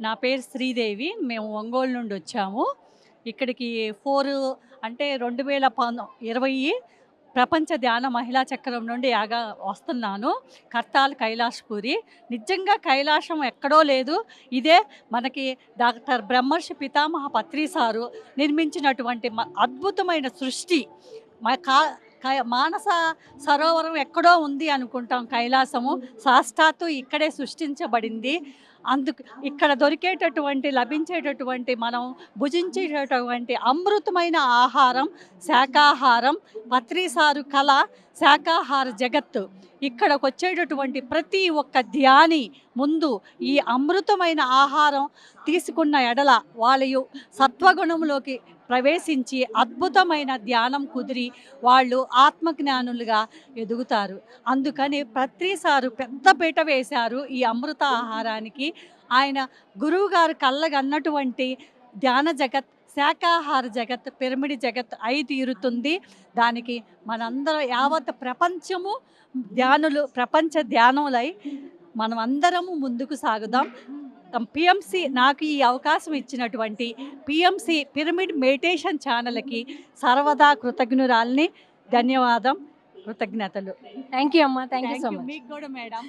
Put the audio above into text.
నా పేరు శ్రీదేవి. మేము ఒంగోలు నుండి వచ్చాము. ఇక్కడికి 4 అంటే 2020 ప్రపంచ ధ్యాన మహిళా చక్రం నుండి వస్తున్నాను. కర్తాల్ కైలాష్‌పురి. నిజంగా కైలాసం ఎక్కడో లేదు. ఇదే మనకి డాక్టర్ బ్రహ్మర్షి పితామహ పత్రి సారు నిర్మించినటువంటి అద్భుతమైన సృష్టి. మ కా మానస సరోవరం ఎక్కడో ఉంది అనుకుంటాం కైలాసము. సాక్షాత్తు ఇక్కడే సృష్టించబడింది. అందుకు ఇక్కడ లభించేటటువంటి మనం భుజించేటటువంటి అమృతమైన ఆహారం శాకాహారం. పత్రిసారు కళ శాకాహార జగత్తు. ఇక్కడికొచ్చేటటువంటి ప్రతి ఒక్క ధ్యాని ముందు ఈ అమృతమైన ఆహారం తీసుకున్న ఎడల వాళ్ళు సత్వగుణంలోకి ప్రవేశించి అద్భుతమైన ధ్యానం కుదిరి వాళ్ళు ఆత్మజ్ఞానులుగా ఎదుగుతారు. అందుకని పత్రిసారు పెద్ద పీట వేశారు ఈ అమృత ఆహారానికి. ఆయన గురువుగారు కళ్ళగన్నటువంటి ధ్యాన జగత్, శాకాహార జగత్, పిరమిడ్ జగత్ అయి తీరుతుంది. దానికి మనందరం యావత్ ప్రపంచము ప్రపంచ ధ్యానులై మనం అందరము ముందుకు సాగుదాం. పిఎంసి నాకు ఈ అవకాశం ఇచ్చినటువంటి పిఎంసి పిరమిడ్ మెడిటేషన్ ఛానల్కి సర్వదా కృతజ్ఞురాల్ని. ధన్యవాదం, కృతజ్ఞతలు. థ్యాంక్ యూ అమ్మా. Thank you so much. మీకు కూడా మేడం.